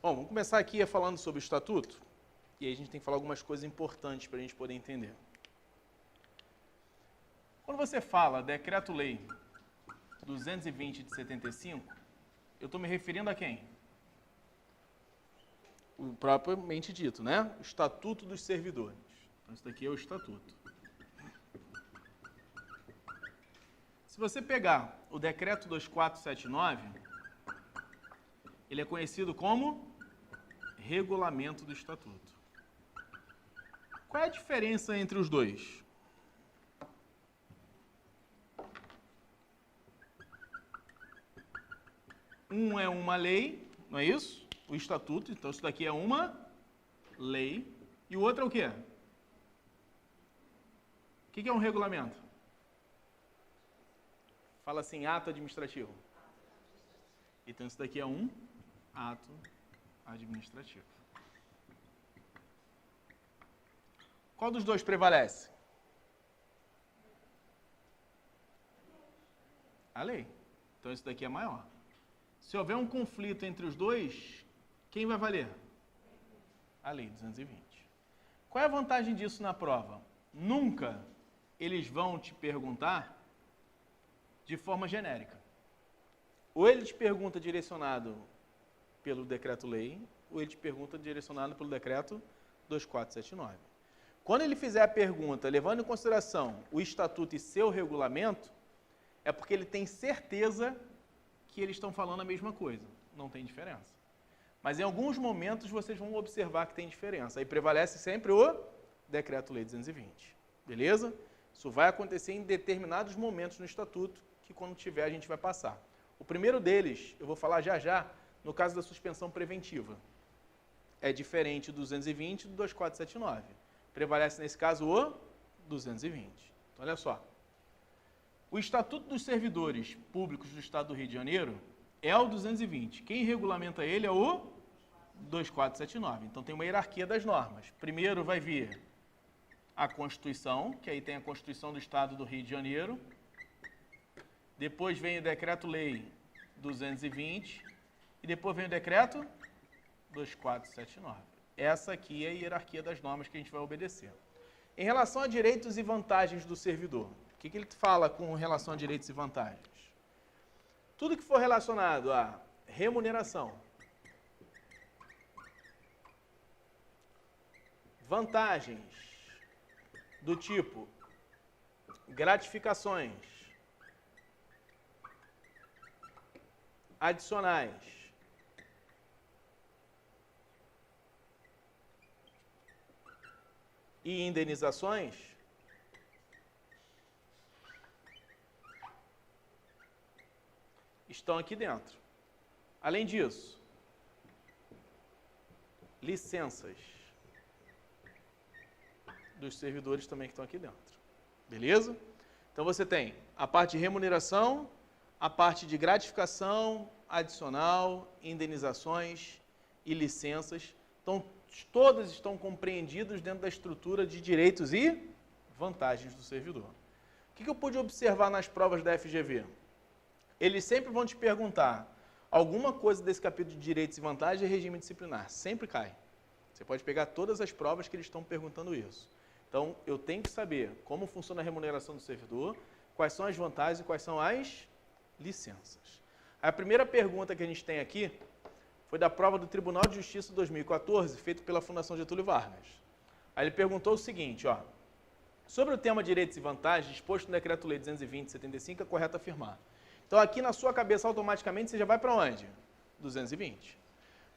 Bom, vamos começar aqui falando sobre o estatuto, e aí a gente tem que falar algumas coisas importantes para a gente poder entender. Quando você fala Decreto-Lei 220 de 75, eu estou me referindo a quem? O propriamente dito, né? O Estatuto dos Servidores. Então, isso daqui é o Estatuto. Se você pegar o Decreto 2479, ele é conhecido como Regulamento do Estatuto. Qual é a diferença entre os dois? Um é uma lei, não é isso? O Estatuto, então isso daqui é uma lei. E o outro é o quê? O que é um regulamento? Fala assim, ato administrativo. Então isso daqui é um ato administrativo. Qual dos dois prevalece? A lei. Então isso daqui é maior. Se houver um conflito entre os dois, quem vai valer? A lei 220. Qual é a vantagem disso na prova? Nunca eles vão te perguntar de forma genérica. Ou ele te pergunta direcionado pelo decreto-lei, ou ele te pergunta direcionado pelo decreto 2479. Quando ele fizer a pergunta, levando em consideração o estatuto e seu regulamento, é porque ele tem certeza que eles estão falando a mesma coisa. Não tem diferença. Mas em alguns momentos vocês vão observar que tem diferença. Aí prevalece sempre o Decreto-Lei 220. Beleza? Isso vai acontecer em determinados momentos no estatuto, que quando tiver a gente vai passar. O primeiro deles, eu vou falar já já, no caso da suspensão preventiva. É diferente do 220 e do 2479. Prevalece nesse caso o 220. Então olha só. O Estatuto dos Servidores Públicos do Estado do Rio de Janeiro é o 220. Quem regulamenta ele é o 2479. Então tem uma hierarquia das normas. Primeiro vai vir a Constituição, que aí tem a Constituição do Estado do Rio de Janeiro. Depois vem o Decreto-Lei 220. E depois vem o Decreto 2479. Essa aqui é a hierarquia das normas que a gente vai obedecer. Em relação a direitos e vantagens do servidor, o que ele fala com relação a direitos e vantagens? Tudo que for relacionado a remuneração, vantagens do tipo gratificações, adicionais, e indenizações, estão aqui dentro. Além disso, licenças dos servidores também que estão aqui dentro. Beleza? Então você tem a parte de remuneração, a parte de gratificação, adicional, indenizações e licenças. Então, todas estão compreendidas dentro da estrutura de direitos e vantagens do servidor. O que eu pude observar nas provas da FGV? Eles sempre vão te perguntar alguma coisa desse capítulo de direitos e vantagens e regime disciplinar. Sempre cai. Você pode pegar todas as provas que eles estão perguntando isso. Então, eu tenho que saber como funciona a remuneração do servidor, quais são as vantagens e quais são as licenças. A primeira pergunta que a gente tem aqui foi da prova do Tribunal de Justiça 2014, feita pela Fundação Getúlio Vargas. Aí ele perguntou o seguinte, ó, sobre o tema direitos e vantagens, exposto no Decreto-Lei 220 de 75, é correto afirmar. Então, aqui na sua cabeça, automaticamente, você já vai para onde? 220.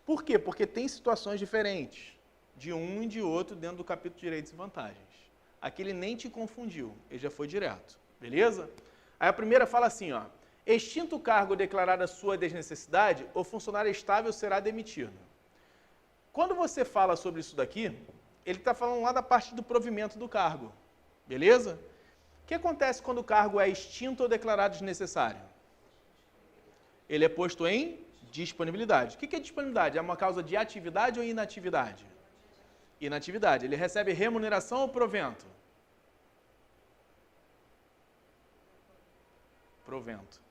Por quê? Porque tem situações diferentes de um e de outro dentro do capítulo de direitos e vantagens. Aqui ele nem te confundiu, ele já foi direto, beleza? Aí a primeira fala assim, ó, extinto o cargo declarada sua desnecessidade, o funcionário estável será demitido. Quando você fala sobre isso daqui, ele está falando lá da parte do provimento do cargo, beleza? O que acontece quando o cargo é extinto ou declarado desnecessário? Ele é posto em disponibilidade. O que é disponibilidade? É uma causa de atividade ou inatividade? Inatividade. Ele recebe remuneração ou provento? Provento.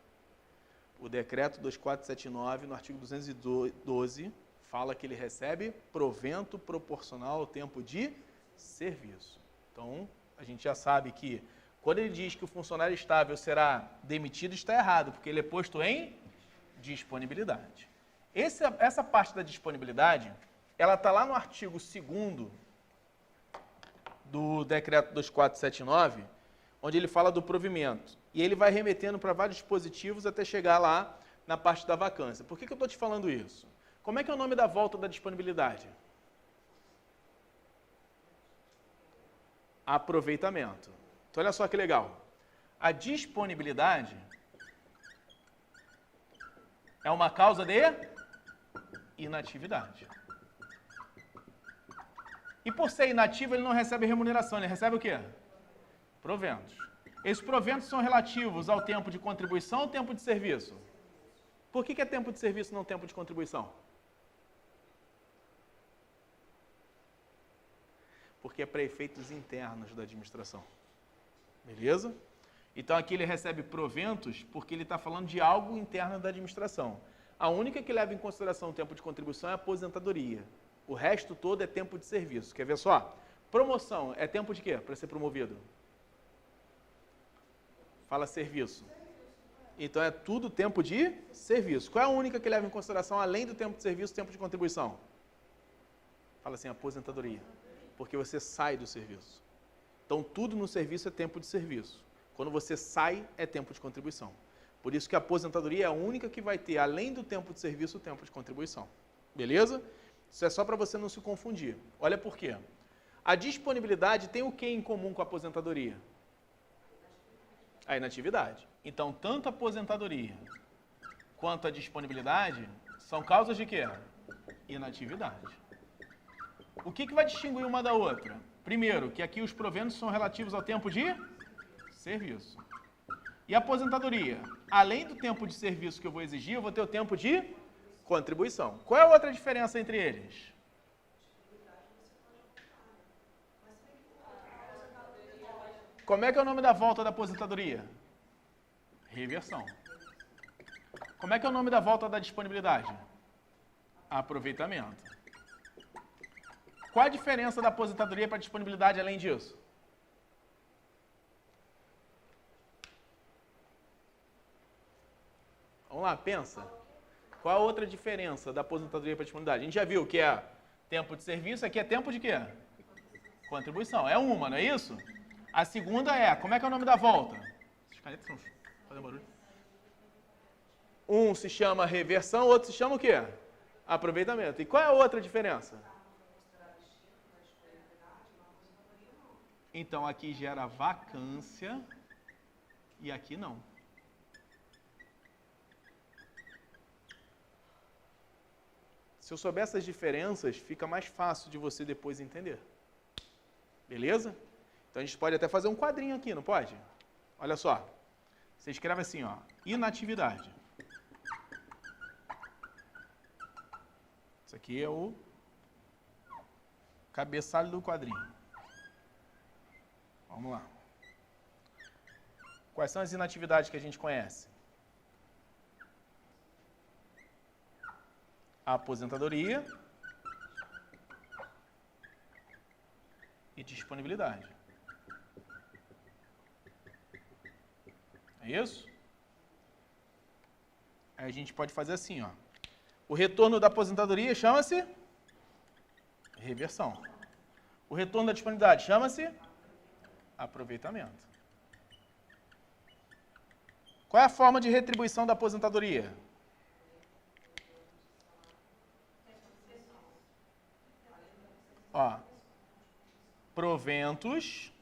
O decreto 2479, no artigo 212, Fala que ele recebe provento proporcional ao tempo de serviço. Então, a gente já sabe que quando ele diz que o funcionário estável será demitido, está errado, porque ele é posto em disponibilidade. Essa parte da disponibilidade, ela está lá no artigo 2º do decreto 2479, onde ele fala do provimento. E ele vai remetendo para vários dispositivos até chegar lá na parte da vacância. Por que eu estou te falando isso? Como é que é o nome da volta da disponibilidade? Aproveitamento. Então, olha só que legal. A disponibilidade é uma causa de inatividade. E por ser inativo, ele não recebe remuneração, ele recebe o quê? Proventos. Esses proventos são relativos ao tempo de contribuição ou tempo de serviço? Por que é tempo de serviço e não tempo de contribuição? Porque é para efeitos internos da administração. Beleza? Então aqui ele recebe proventos porque ele está falando de algo interno da administração. A única que leva em consideração o tempo de contribuição é a aposentadoria. O resto todo é tempo de serviço. Quer ver só? Promoção é tempo de quê para ser promovido? Fala serviço. Então é tudo tempo de serviço. Qual é a única que leva em consideração, além do tempo de serviço, tempo de contribuição? Fala assim, aposentadoria. Porque você sai do serviço. Então tudo no serviço é tempo de serviço. Quando você sai, é tempo de contribuição. Por isso que a aposentadoria é a única que vai ter, além do tempo de serviço, o tempo de contribuição. Beleza? Isso é só para você não se confundir. Olha por quê. A disponibilidade tem o que em comum com a aposentadoria? A inatividade. Então, tanto a aposentadoria quanto a disponibilidade são causas de quê? Inatividade. O que vai distinguir uma da outra? Primeiro, que aqui os proventos são relativos ao tempo de serviço. E a aposentadoria? Além do tempo de serviço que eu vou exigir, eu vou ter o tempo de contribuição. Qual é a outra diferença entre eles? Como é que é o nome da volta da aposentadoria? Reversão. Como é que é o nome da volta da disponibilidade? Aproveitamento. Qual a diferença da aposentadoria para a disponibilidade além disso? Vamos lá, pensa. Qual a outra diferença da aposentadoria para a disponibilidade? A gente já viu que é tempo de serviço, aqui é tempo de quê? Contribuição. É uma, não é isso? A segunda é, como é que é o nome da volta? Essas canetas estão fazendo barulho. Um se chama reversão, outro se chama o quê? Aproveitamento. E qual é a outra diferença? Então, aqui gera vacância e aqui não. Se eu souber essas diferenças, fica mais fácil de você depois entender. Beleza? Então, a gente pode até fazer um quadrinho aqui, não pode? Olha só. Você escreve assim, ó, inatividade. Isso aqui é o cabeçalho do quadrinho. Vamos lá. Quais são as inatividades que a gente conhece? A aposentadoria e disponibilidade. É isso? Aí a gente pode fazer assim, ó. O retorno da aposentadoria chama-se reversão. O retorno da disponibilidade chama-se aproveitamento. Qual é a forma de retribuição da aposentadoria? Ó, proventos,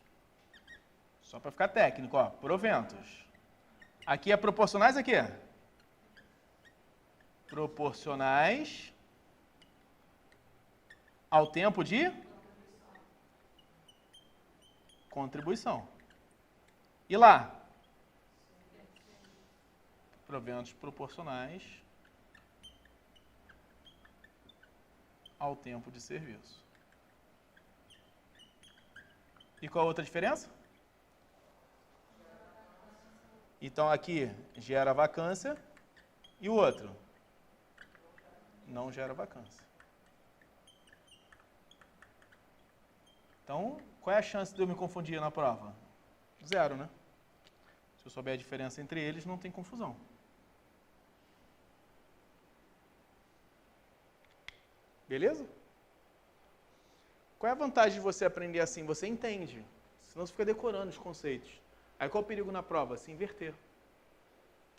só para ficar técnico, ó, proventos. Aqui é proporcionais aqui? Proporcionais ao tempo de contribuição. E lá? Proventos proporcionais ao tempo de serviço. E qual a outra diferença? Então aqui gera vacância e o outro não gera vacância. Então, qual é a chance de eu me confundir na prova? 0, né? Se eu souber a diferença entre eles, não tem confusão. Beleza? Qual é a vantagem de você aprender assim? Você entende. Senão você fica decorando os conceitos. Aí qual é o perigo na prova? Se inverter.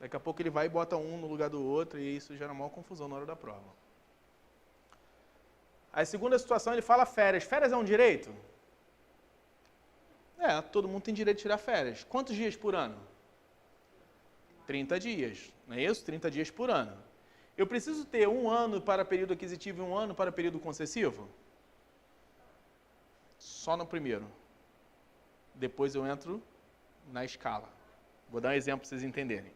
Daqui a pouco ele vai e bota um no lugar do outro e isso gera maior confusão na hora da prova. A segunda situação, ele fala férias. Férias é um direito? Todo mundo tem direito de tirar férias. Quantos dias por ano? 30 dias. Não é isso? 30 dias por ano. Eu preciso ter 1 ano para período aquisitivo e 1 ano para período concessivo? Só no primeiro. Depois eu entro na escala. Vou dar um exemplo para vocês entenderem.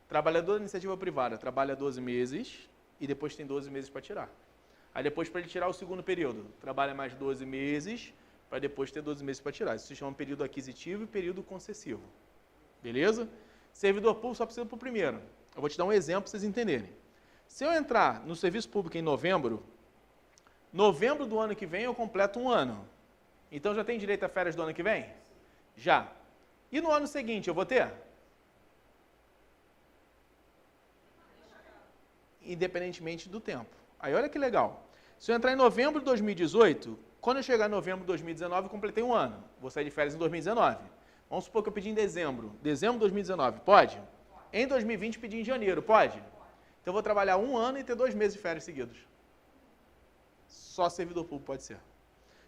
Trabalhador da iniciativa privada trabalha 12 meses e depois tem 12 meses para tirar. Aí depois, para ele tirar o segundo período, trabalha mais 12 meses para depois ter 12 meses para tirar. Isso se chama período aquisitivo e período concessivo. Beleza? Servidor público só precisa para o primeiro. Eu vou te dar um exemplo para vocês entenderem. Se eu entrar no serviço público em novembro do ano que vem eu completo 1 ano. Então já tem direito a férias do ano que vem? Já. E no ano seguinte eu vou ter? Independentemente do tempo. Aí olha que legal. Se eu entrar em novembro de 2018, quando eu chegar em novembro de 2019, eu completei 1 ano. Vou sair de férias em 2019. Vamos supor que eu pedi em dezembro. Dezembro de 2019, pode? Em 2020 pedi em janeiro, pode? Então eu vou trabalhar 1 ano e ter 2 meses de férias seguidos. Só servidor público pode ser.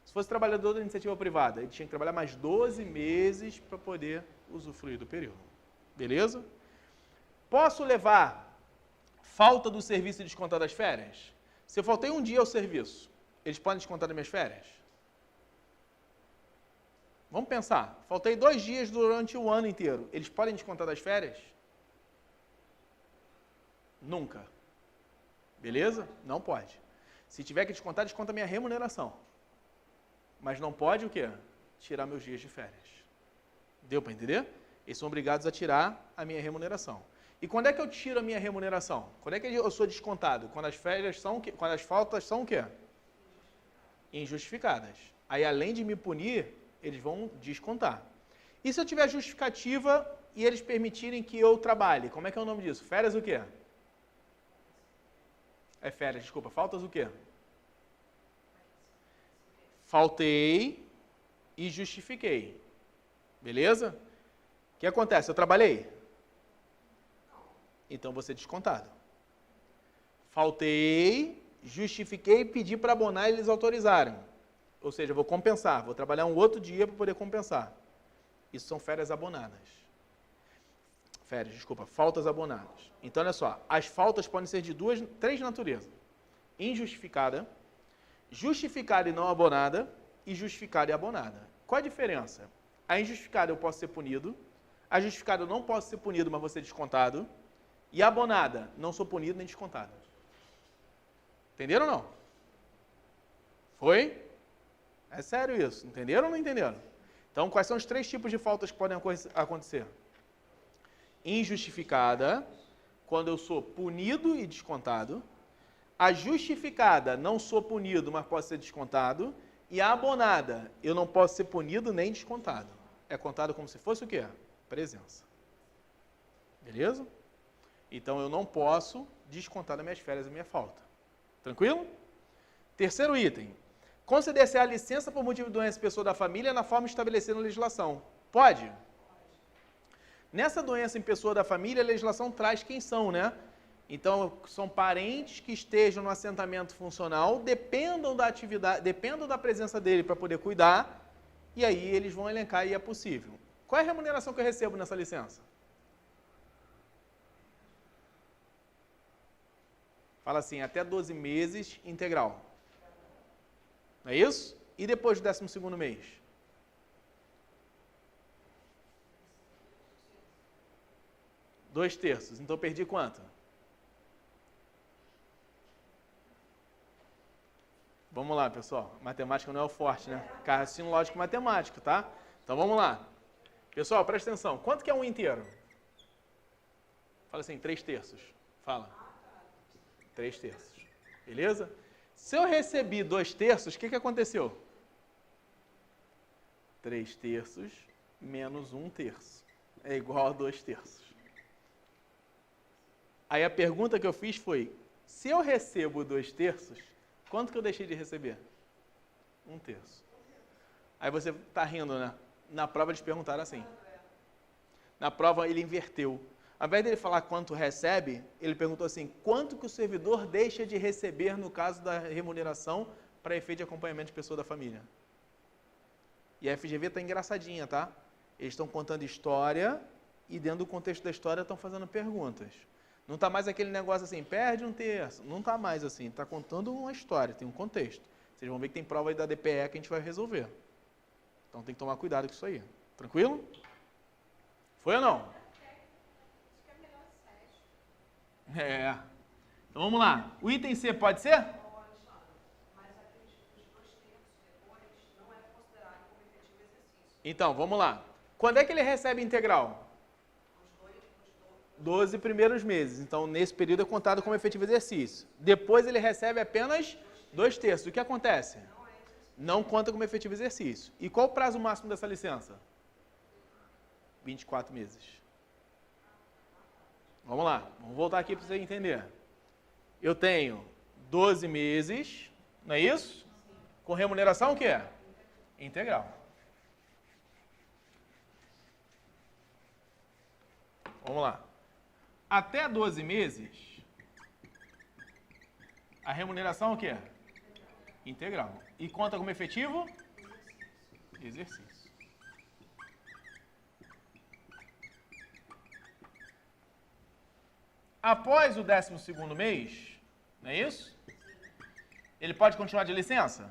Se fosse trabalhador da iniciativa privada, ele tinha que trabalhar mais 12 meses para poder usufruir do período. Beleza? Posso levar falta do serviço e descontar das férias? Se eu faltei 1 dia ao serviço, eles podem descontar das minhas férias? Vamos pensar. Faltei 2 dias durante o ano inteiro. Eles podem descontar das férias? Nunca. Beleza? Não pode. Se tiver que descontar, desconta a minha remuneração. Mas não pode o quê? Tirar meus dias de férias. Deu para entender? Eles são obrigados a tirar a minha remuneração. E quando é que eu tiro a minha remuneração? Quando é que eu sou descontado? Quando as férias são o quê? Quando as faltas são o quê? Injustificadas. Aí, além de me punir, eles vão descontar. E se eu tiver justificativa e eles permitirem que eu trabalhe? Como é que é o nome disso? Férias o quê? É férias, desculpa. Faltas o quê? Faltei e justifiquei. Beleza? O que acontece? Eu trabalhei? Então vou ser descontado. Faltei, justifiquei e pedi para abonar e eles autorizaram. Ou seja, eu vou compensar. Vou trabalhar um outro dia para poder compensar. Isso são férias abonadas. Faltas abonadas. Então, olha só. As faltas podem ser de 3 naturezas. Injustificada, justificada e não abonada, e justificada e abonada. Qual a diferença? A injustificada eu posso ser punido, a justificada eu não posso ser punido, mas vou ser descontado, e a abonada, não sou punido nem descontado. Entenderam ou não? Foi? É sério isso. Entenderam ou não entenderam? Então, quais são os 3 tipos de faltas que podem acontecer? Injustificada, quando eu sou punido e descontado. A justificada, não sou punido, mas posso ser descontado. E a abonada, eu não posso ser punido nem descontado. É contado como se fosse o quê? Presença. Beleza? Então, eu não posso descontar das minhas férias a minha falta. Tranquilo? Terceiro item. Conceder-se a licença por motivo de doença pessoa da família na forma estabelecida na legislação. Pode? Nessa doença em pessoa da família, a legislação traz quem são, né? Então, são parentes que estejam no assentamento funcional, dependam da atividade, dependam da presença dele para poder cuidar, e aí eles vão elencar e é possível. Qual é a remuneração que eu recebo nessa licença? Fala assim, até 12 meses integral. Não é isso? E depois do 12º mês? Dois terços. Então, eu perdi quanto? Vamos lá, pessoal. Matemática não é o forte, né? Raciocínio lógico matemático, tá? Então, vamos lá. Pessoal, presta atenção. Quanto que é 1 inteiro? Fala assim, 3 terços. Fala. 3 terços. Beleza? Se eu recebi 2 terços, o que aconteceu? 3/3 menos 1/3 é igual a 2/3. Aí a pergunta que eu fiz foi, se eu recebo 2/3, quanto que eu deixei de receber? 1/3. Aí você está rindo, né? Na prova eles perguntaram assim. Na prova ele inverteu. Ao invés dele falar quanto recebe, ele perguntou assim, quanto que o servidor deixa de receber no caso da remuneração para efeito de acompanhamento de pessoa da família. E a FGV está engraçadinha, tá? Eles estão contando história e dentro do contexto da história estão fazendo perguntas. Não está mais aquele negócio assim, perde 1/3. Não está mais assim, está contando uma história, tem um contexto. Vocês vão ver que tem prova aí da DPE que a gente vai resolver. Então tem que tomar cuidado com isso aí. Tranquilo? Foi ou não? É. Então vamos lá. O item C pode ser? Mas aqueles 2/3 depois não é considerado como efetivo exercício. Então, vamos lá. Quando é que ele recebe integral? Os 12 primeiros meses. Então, nesse período é contado como efetivo exercício. Depois ele recebe apenas 2/3. O que acontece? Não conta como efetivo exercício. E qual o prazo máximo dessa licença? 24 meses. Vamos lá, vamos voltar aqui para você entender. Eu tenho 12 meses, não é isso? Com remuneração o quê? Integral. Vamos lá. Até 12 meses, a remuneração é o quê? Integral. E conta como efetivo? Exercício. Após o 12º mês, não é isso? Ele pode continuar de licença?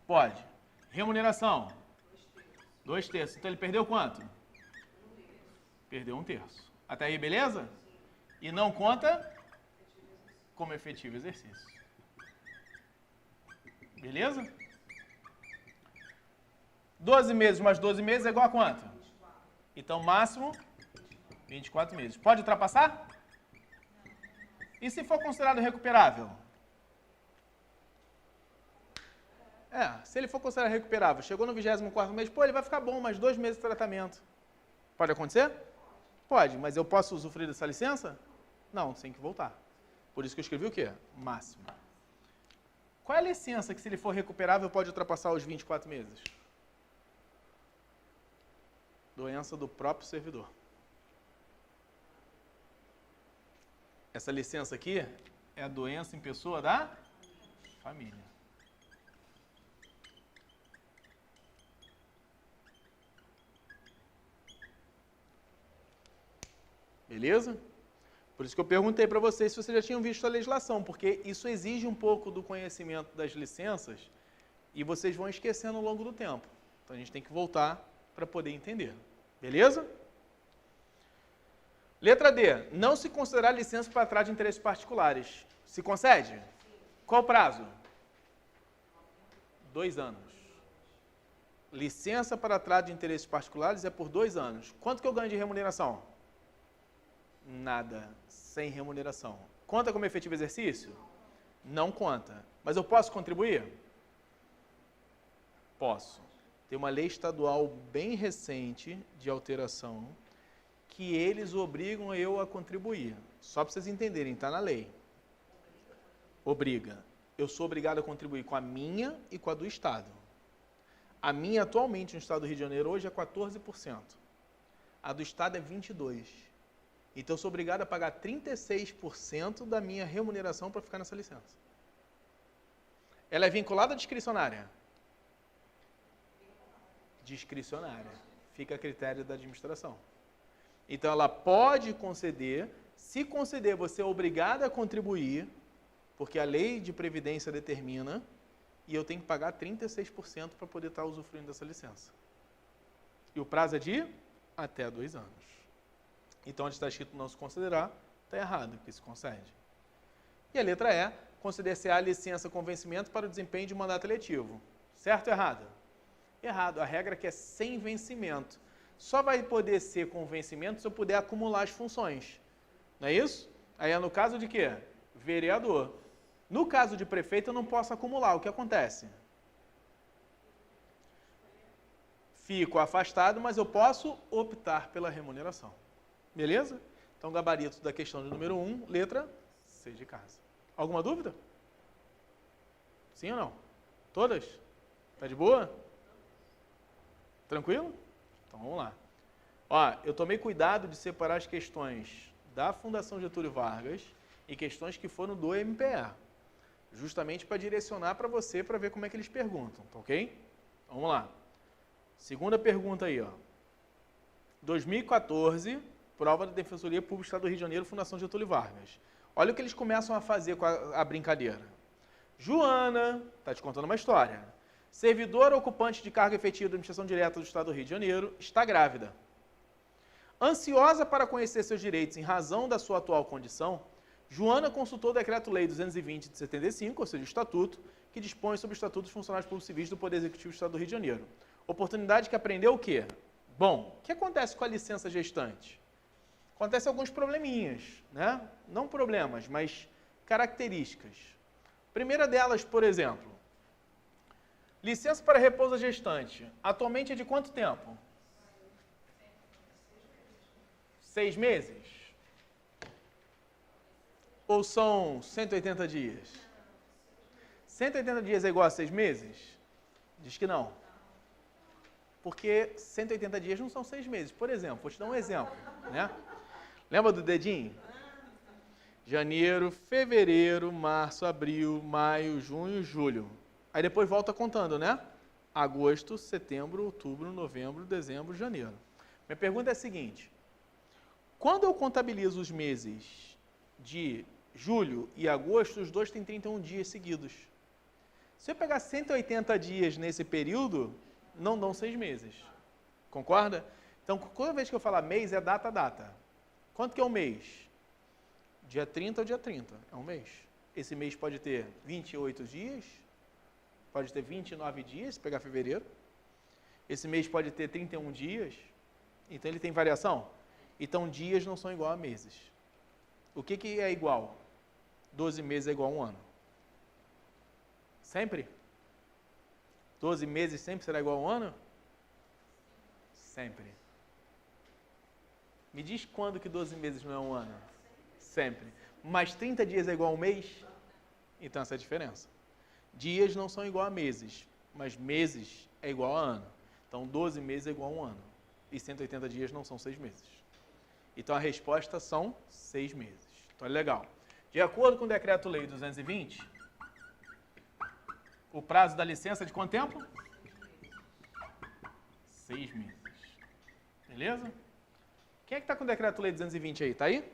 Pode. Remuneração? 2/3. Então ele perdeu quanto? Perdeu 1/3. Até aí, beleza? E não conta como efetivo exercício. Beleza? 12 meses mais 12 meses é igual a quanto? Então, máximo 24 meses. Pode ultrapassar? E se for considerado recuperável? Se ele for considerado recuperável, chegou no 24º mês, ele vai ficar bom, mais 2 meses de tratamento. Pode acontecer? Pode, mas eu posso usufruir dessa licença? Não, tem que voltar. Por isso que eu escrevi o quê? Máximo. Qual é a licença que, se ele for recuperável, pode ultrapassar os 24 meses? Doença do próprio servidor. Essa licença aqui é a doença em pessoa da família. Beleza? Por isso que eu perguntei para vocês se vocês já tinham visto a legislação, porque isso exige um pouco do conhecimento das licenças e vocês vão esquecendo ao longo do tempo. Então a gente tem que voltar para poder entender. Beleza? Letra D. Não se considerar licença para tratar de interesses particulares. Se concede? Qual o prazo? 2 anos. Licença para tratar de interesses particulares é por 2 anos. Quanto que eu ganho de remuneração? Nada. Sem remuneração. Conta como efetivo exercício? Não conta. Mas eu posso contribuir? Posso. Tem uma lei estadual bem recente de alteração que eles obrigam eu a contribuir. Só para vocês entenderem, está na lei. Obriga. Eu sou obrigado a contribuir com a minha e com a do Estado. A minha, atualmente, no Estado do Rio de Janeiro, hoje é 14%. A do Estado é 22%. Então, eu sou obrigado a pagar 36% da minha remuneração para ficar nessa licença. Ela é vinculada ou discricionária? Discricionária. Fica a critério da administração. Então, ela pode conceder. Se conceder, você é obrigado a contribuir, porque a lei de previdência determina, e eu tenho que pagar 36% para poder estar usufruindo dessa licença. E o prazo é de até 2 anos. Então, onde está escrito não se considerar, está errado, porque se concede. E a letra E, conceder-se-á a licença com vencimento para o desempenho de mandato eletivo. Certo ou errado? Errado. A regra é que é sem vencimento. Só vai poder ser com vencimento se eu puder acumular as funções. Não é isso? Aí é no caso de quê? Vereador. No caso de prefeito, eu não posso acumular. O que acontece? fico afastado, mas eu posso optar pela remuneração. Beleza? Então, gabarito da questão de número 1, letra C de casa. Alguma dúvida? Sim ou não? Todas? Tá de boa? Tranquilo? Então, vamos lá. Ó, eu tomei cuidado de separar as questões da Fundação Getúlio Vargas e questões que foram do MPE, justamente para direcionar para você, para ver como é que eles perguntam, tá ok? Vamos lá. Segunda pergunta aí, ó. 2014, prova da Defensoria Pública do Estado do Rio de Janeiro, Fundação Getúlio Vargas. Olha o que eles começam a fazer com a brincadeira. Joana, está te contando uma história. Servidora ocupante de cargo efetivo da Administração Direta do Estado do Rio de Janeiro, está grávida. Ansiosa para conhecer seus direitos em razão da sua atual condição, Joana consultou o Decreto-Lei 220 de 75, ou seja, o Estatuto, que dispõe sobre o Estatuto dos Funcionários Públicos Civis do Poder Executivo do Estado do Rio de Janeiro. Oportunidade que aprendeu o quê? Bom, o que acontece com a licença gestante? Acontece alguns probleminhas, né? Não problemas, mas características. Primeira delas, por exemplo, licença para repouso gestante. Atualmente é de quanto tempo? 6 meses? Ou são 180 dias? 180 dias é igual a 6 meses? Diz que não. Porque 180 dias não são 6 meses. Por exemplo, vou te dar um exemplo, né? Lembra do dedinho? Janeiro, fevereiro, março, abril, maio, junho, julho. Aí depois volta contando, né? Agosto, setembro, outubro, novembro, dezembro, janeiro. Minha pergunta é a seguinte. Quando eu contabilizo os meses de julho e agosto, os dois têm 31 dias seguidos. Se eu pegar 180 dias nesse período, não dão 6 meses. Concorda? Então, toda vez que eu falar mês, é data a data. Quanto que é um mês? Dia 30 ou dia 30, é um mês. Esse mês pode ter 28 dias, pode ter 29 dias, se pegar fevereiro. Esse mês pode ter 31 dias, então ele tem variação. Então, dias não são igual a meses. O que é igual? 12 meses é igual a um ano. Sempre? 12 meses sempre será igual a um ano? Sempre. Me diz quando que 12 meses não é um ano? Sempre. Mas 30 dias é igual a um mês? Então essa é a diferença. Dias não são igual a meses, mas meses é igual a ano. Então 12 meses é igual a um ano. E 180 dias não são 6 meses. Então a resposta são 6 meses. Então é legal. De acordo com o Decreto-Lei 220, o prazo da licença é de quanto tempo? 6 meses. Beleza? Quem é que está com o Decreto-Lei 220 aí? Está aí?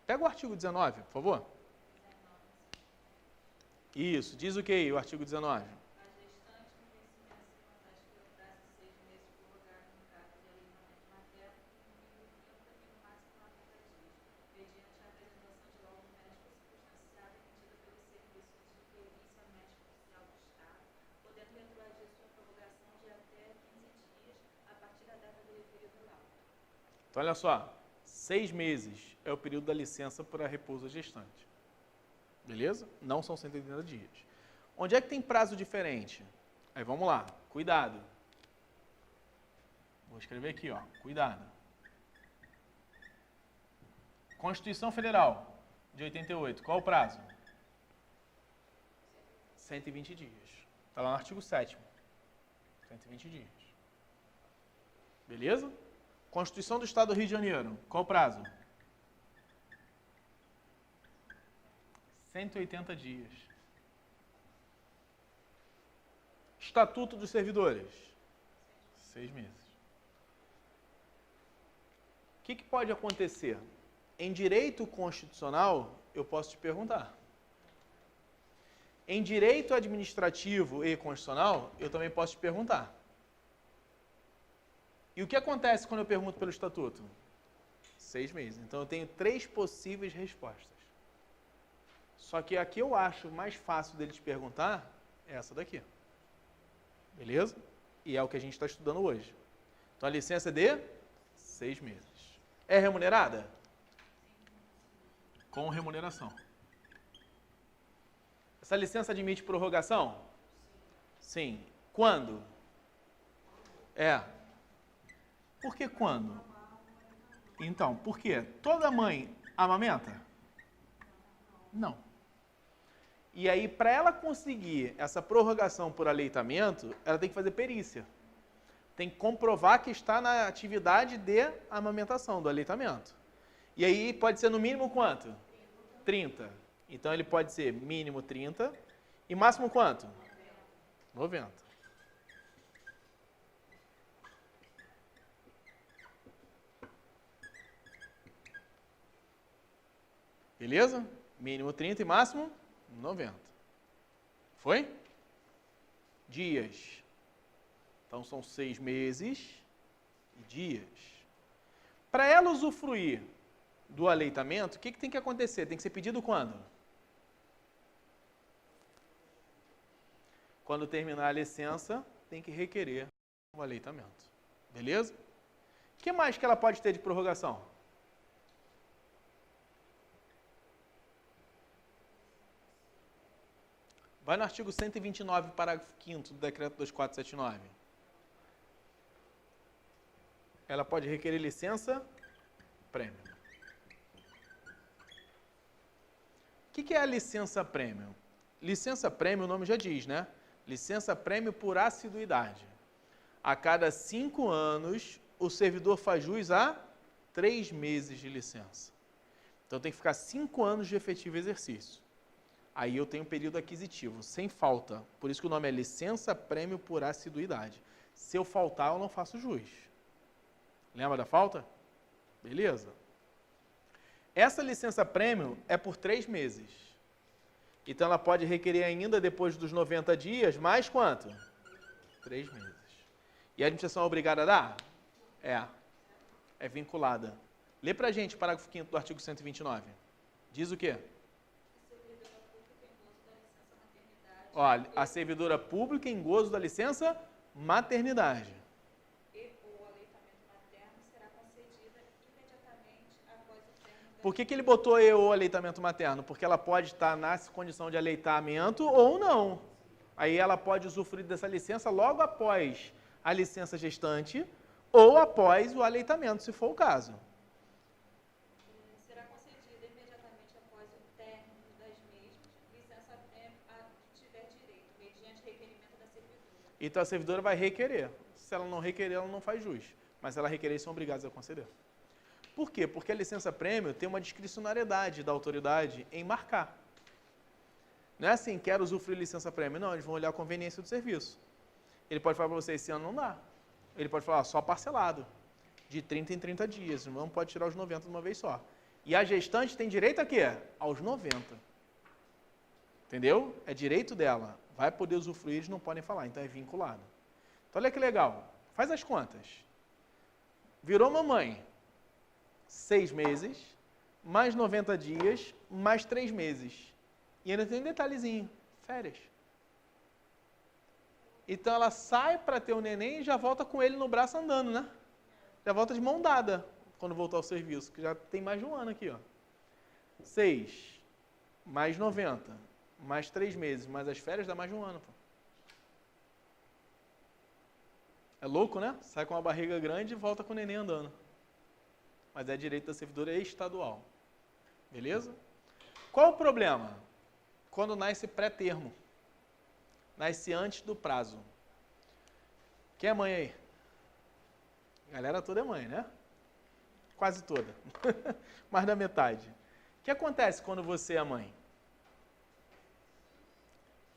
Pega o artigo 19, por favor. Isso. Diz o que aí, o artigo 19? Então, olha só, 6 meses é o período da licença para repouso gestante. Beleza? Não são 180 dias. Onde é que tem prazo diferente? Aí vamos lá, cuidado. Vou escrever aqui, ó, cuidado. Constituição Federal de 88, qual o prazo? 120 dias. Está lá no artigo 7º. 120 dias. Beleza? Constituição do Estado do Rio de Janeiro, qual o prazo? 180 dias. Estatuto dos Servidores, 6 meses. O que pode acontecer? Em direito constitucional, eu posso te perguntar. Em direito administrativo e constitucional, eu também posso te perguntar. E o que acontece quando eu pergunto pelo estatuto? 6 meses. Então eu tenho 3 possíveis respostas. Só que a que eu acho mais fácil dele te perguntar é essa daqui. Beleza? E é o que a gente está estudando hoje. Então a licença é de 6 meses. É remunerada? Com remuneração. Essa licença admite prorrogação? Sim. Quando? Por que quando? Então, por quê? Toda mãe amamenta? Não. E aí, para ela conseguir essa prorrogação por aleitamento, ela tem que fazer perícia. Tem que comprovar que está na atividade de amamentação, do aleitamento. E aí pode ser no mínimo quanto? 30. Então ele pode ser mínimo 30 e máximo quanto? 90. Beleza? Mínimo 30 e máximo 90. Foi? Dias. Então são 6 meses e dias. Para ela usufruir do aleitamento, o que tem que acontecer? Tem que ser pedido quando? Quando terminar a licença, tem que requerer o aleitamento. Beleza? O que mais que ela pode ter de prorrogação? Vai no artigo 129, parágrafo 5º do decreto 2479. Ela pode requerer licença prêmio. O que é a licença prêmio? Licença prêmio, o nome já diz, né? Licença prêmio por assiduidade. A cada 5 anos, o servidor faz jus a 3 meses de licença. Então tem que ficar 5 anos de efetivo exercício. Aí eu tenho um período aquisitivo, sem falta. Por isso que o nome é licença prêmio por assiduidade. Se eu faltar, eu não faço jus. Lembra da falta? Beleza. Essa licença prêmio é por 3 meses. Então ela pode requerer ainda depois dos 90 dias, mais quanto? 3 meses. E a administração é obrigada a dar? É vinculada. Lê pra gente o parágrafo 5º do artigo 129. Diz o quê? Olha, a servidora pública em gozo da licença maternidade. E o aleitamento materno será concedida imediatamente após o término da... Por que ele botou o aleitamento materno? Porque ela pode estar na condição de aleitamento ou não. Aí ela pode usufruir dessa licença logo após a licença gestante ou após o aleitamento, se for o caso. Será concedida imediatamente após o término das mesmas, licença prêmio a que tiver direito, mediante requerimento da servidora. Então a servidora vai requerer. Se ela não requerer, ela não faz jus. Mas se ela requerer, eles são obrigados a conceder. Por quê? Porque a licença prêmio tem uma discricionariedade da autoridade em marcar. Não é assim, quero usufruir licença prêmio. Não, eles vão olhar a conveniência do serviço. Ele pode falar para você, esse ano não dá. Ele pode falar, só parcelado, de 30 em 30 dias. Não pode tirar os 90 de uma vez só. E a gestante tem direito a quê? Aos 90. Entendeu? É direito dela. Vai poder usufruir, eles não podem falar. Então é vinculado. Então olha que legal. Faz as contas. Virou mamãe. 6 meses, mais 90 dias, mais 3 meses. E ainda tem um detalhezinho. Férias. Então ela sai para ter o neném e já volta com ele no braço andando, né? Já volta de mão dada quando voltar ao serviço, que já tem mais de um ano aqui, ó. 6, mais 90, mais 3 meses, mais as férias dá mais de um ano, pô. É louco, né? Sai com uma barriga grande e volta com o neném andando. Mas é direito da servidora estadual. Beleza? Qual o problema? Quando nasce pré-termo. Nasce antes do prazo. Quem é mãe aí? A galera toda é mãe, né? Quase toda. Mais da metade. O que acontece quando você é mãe?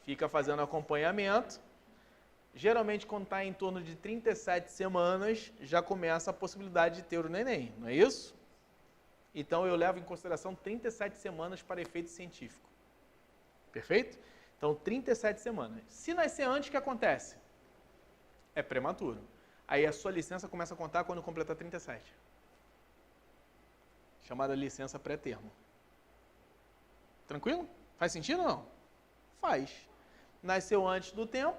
Fica fazendo acompanhamento. Geralmente, quando está em torno de 37 semanas, já começa a possibilidade de ter o neném, não é isso? Então, eu levo em consideração 37 semanas para efeito científico. Perfeito? Então, 37 semanas. Se nascer antes, o que acontece? É prematuro. Aí a sua licença começa a contar quando completar 37. Chamada licença pré-termo. Tranquilo? Faz sentido ou não? Faz. Nasceu antes do tempo,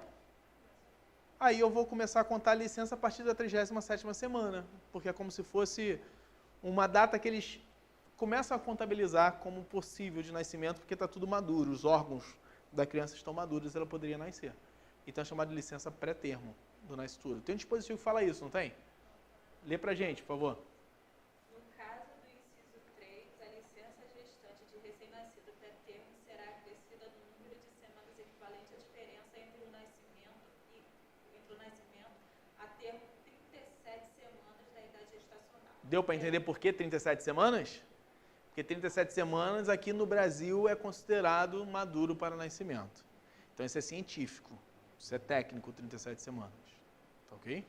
aí eu vou começar a contar a licença a partir da 37ª semana, porque é como se fosse uma data que eles começam a contabilizar como possível de nascimento, porque está tudo maduro, os órgãos da criança estão maduros, ela poderia nascer. Então é chamado de licença pré-termo do nascituro. Tem um dispositivo que fala isso, não tem? Lê pra gente, por favor. No caso do inciso 3, a licença gestante de recém-nascido pré-termo será acrescida no número de semanas equivalente à diferença entre o nascimento a termo 37 semanas da idade gestacional. Deu para entender por que 37 semanas? Porque 37 semanas aqui no Brasil é considerado maduro para nascimento. Então isso é científico, isso é técnico, 37 semanas. Tá ok?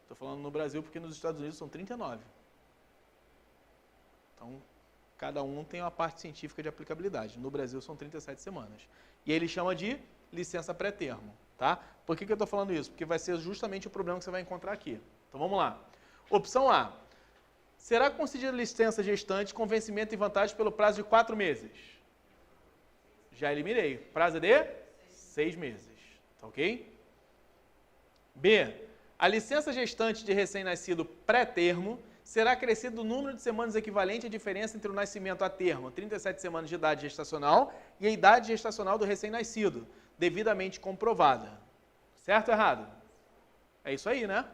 Estou falando no Brasil porque nos Estados Unidos são 39. Então, cada um tem uma parte científica de aplicabilidade. No Brasil são 37 semanas. E ele chama de licença pré-termo. Tá? Por que eu estou falando isso? Porque vai ser justamente o problema que você vai encontrar aqui. Então vamos lá. Opção A. Será concedida licença gestante com vencimento e vantagem pelo prazo de 4 meses? Já eliminei. Prazo de 6 meses. Tá ok? B. A licença gestante de recém-nascido pré-termo será acrescido do número de semanas equivalente à diferença entre o nascimento a termo, 37 semanas de idade gestacional, e a idade gestacional do recém-nascido, devidamente comprovada. Certo ou errado? É isso aí, né?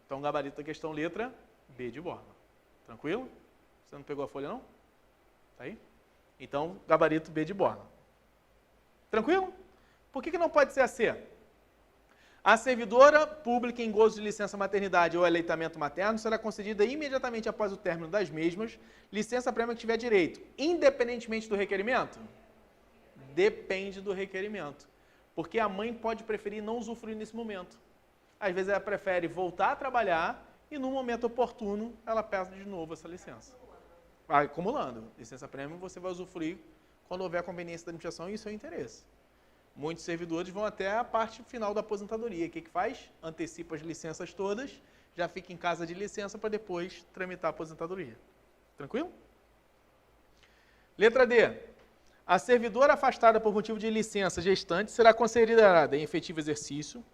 Então, gabarito da questão letra B de borla. Tranquilo? Você não pegou a folha, não? Tá aí? Então, gabarito B de borla. Tranquilo? Por que não pode ser a C? A servidora pública em gozo de licença maternidade ou aleitamento materno será concedida imediatamente após o término das mesmas, licença prêmio que tiver direito, independentemente do requerimento? Depende do requerimento. Porque a mãe pode preferir não usufruir nesse momento. Às vezes ela prefere voltar a trabalhar e no momento oportuno ela pede de novo essa licença. Vai acumulando. Licença prêmio você vai usufruir quando houver conveniência da administração e isso é o interesse. Muitos servidores vão até a parte final da aposentadoria. O que faz? Antecipa as licenças todas, já fica em casa de licença para depois tramitar a aposentadoria. Tranquilo? Letra D. A servidora afastada por motivo de licença gestante será considerada em efetivo exercício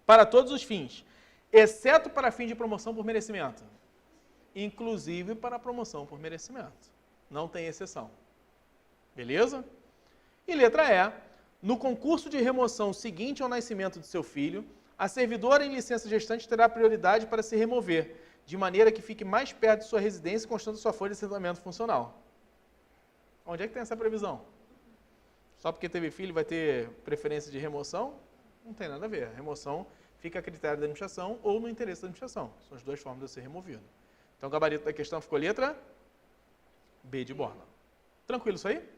para todos os fins, exceto para fim de promoção por merecimento. Inclusive para promoção por merecimento. Não tem exceção. Beleza? E letra E. No concurso de remoção seguinte ao nascimento de seu filho, a servidora em licença gestante terá prioridade para se remover, de maneira que fique mais perto de sua residência, constando sua folha de assentamento funcional. Onde é que tem essa previsão? Só porque teve filho vai ter preferência de remoção? Não tem nada a ver. A remoção fica a critério da administração ou no interesse da administração. São as duas formas de ser removido. Então, o gabarito da questão ficou letra B de borla. Tranquilo isso aí?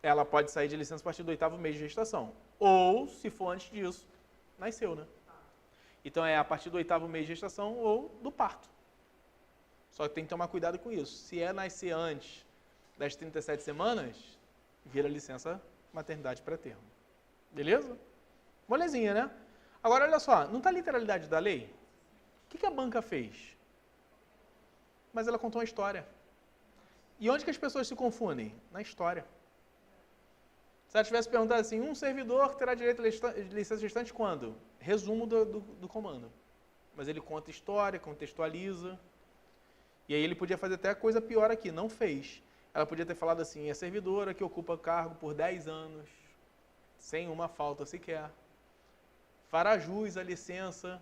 Ela pode sair de licença a partir do 8º mês de gestação. Ou, se for antes disso, nasceu, né? Então, é a partir do 8º mês de gestação ou do parto. Só que tem que tomar cuidado com isso. Se é nascer antes das 37 semanas, vira licença maternidade pré-termo. Beleza? Molezinha, né? Agora, olha só, não está a literalidade da lei? O que a banca fez? Mas ela contou uma história. E onde que as pessoas se confundem? Na história. Se ela tivesse perguntado assim, um servidor terá direito a licença gestante quando? Resumo do comando. Mas ele conta história, contextualiza. E aí ele podia fazer até coisa pior aqui, não fez. Ela podia ter falado assim, é servidora que ocupa cargo por 10 anos, sem uma falta sequer. Fará jus à licença.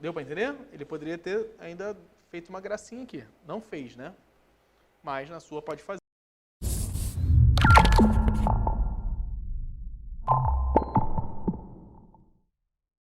Deu para entender? Ele poderia ter ainda feito uma gracinha aqui. Não fez, né? Mas na sua pode fazer.